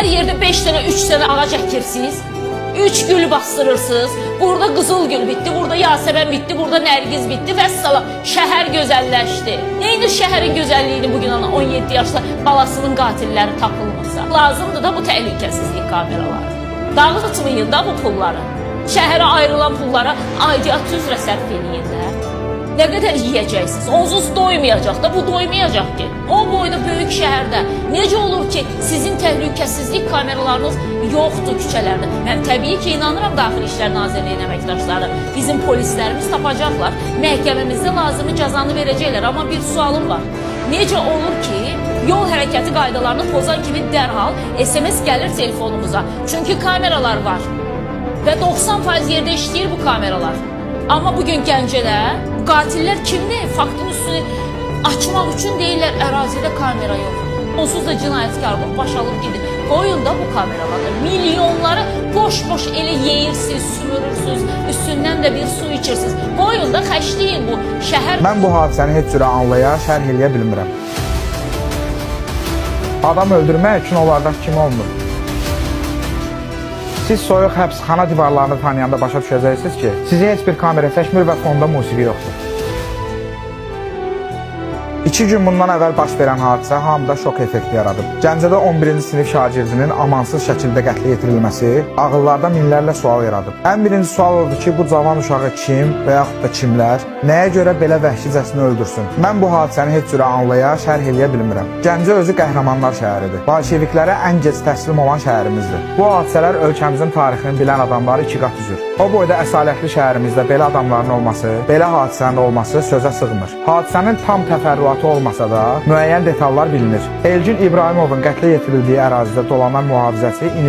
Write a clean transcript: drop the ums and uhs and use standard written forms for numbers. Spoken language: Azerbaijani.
Hər yerdə 5 dənə, 3 dənə ağac əkirsiniz. 3 gül bastırırsınız. Burada qızıl gül bitdi, burada yasəmən bitdi, burada nərgiz bitdi və salam. Şəhər gözəlləşdi. Neyini şəhərin gözəlliyini bugün 17 yaşlı balasının qatilləri tapılmasa? Lazımdır da bu təhlükəsizlik kameraları. Dağıtmayın da bu pulları. Şəhərə ayrılan pullara aidiyyatı üzrə sərf eləyin də. Nə qədər yiyəcəksiniz? Onsuz doymayacaq da, bu doymayacaq ki. O boyda böyük şəhərdə necə olur ki, sizin təhlükəsizlik kameralarınız yoxdur küçələrdə? Mən təbii ki, inanıram Daxili İşlər Nazirliyinin əməkdaşları, bizim polislərimiz tapacaqlar, məhkəməmizdə lazımi cəzanı verəcəklər. Amma bir sualım var. Necə olur ki, yol hərəkəti qaydalarını pozan kimi dərhal SMS gəlir telefonumuza? Çünki kameralar var və 90% yerdə işləyir bu kameralar. Amma bugün Gəncədə qatillər kimdir? Faktın üstünü açmaq üçün deyirlər, ərazidə kamera yox. Onsuz da cinayətkarlıq baş alıb gedir. Qoyun da bu kameralarda milyonları boş-boş elə yeyirsiniz, sümürürsünüz, üstündən də bir su içirsiniz. Qoyun da xəşləyin bu şəhər. Mən bu hadisəni heç cürə anlaya, şərh eləyə bilmirəm. Adam öldürmək üçün onlardan kim olmur? Siz soyuq həbsxana divarlarını tanıyanda başa düşəcəksiniz ki, sizi heç bir kamera çəkmir və fonda musiqi yoxdur. 2 gün bundan əvvəl baş verən hadisə hamıda şok effekti yaradıb. Gəncədə 11-ci sinif şagirdinin amansız şəkildə qətlə yetirilməsi ağıllarda minlərlə sual yaradıb. Ən birinci sual odur ki, bu cavan uşağı kim və yaxud da kimlər nəyə görə belə vəhşicəsini öldürsün? Mən bu hadisəni heç cürə anlaya, şərh eləyə bilmirəm. Gəncə özü qəhrəmanlar şəhəridir. Bolşeviklərə ən gec təslim olan şəhərimizdir. Bu hadisələr ölkəmizin tarixini bilən adamları 2 qat üzür. O boyda əsalətli şəhərimizdə belə adamların olması, belə hadisənin olması sözə sığmır. Hadisənin tam təfərrüatı olmasa da müəyyən detallar bilinir. Elgin İbrahimovun qətlə yetirildiyi ərazidə dolanan mühafizəçi indi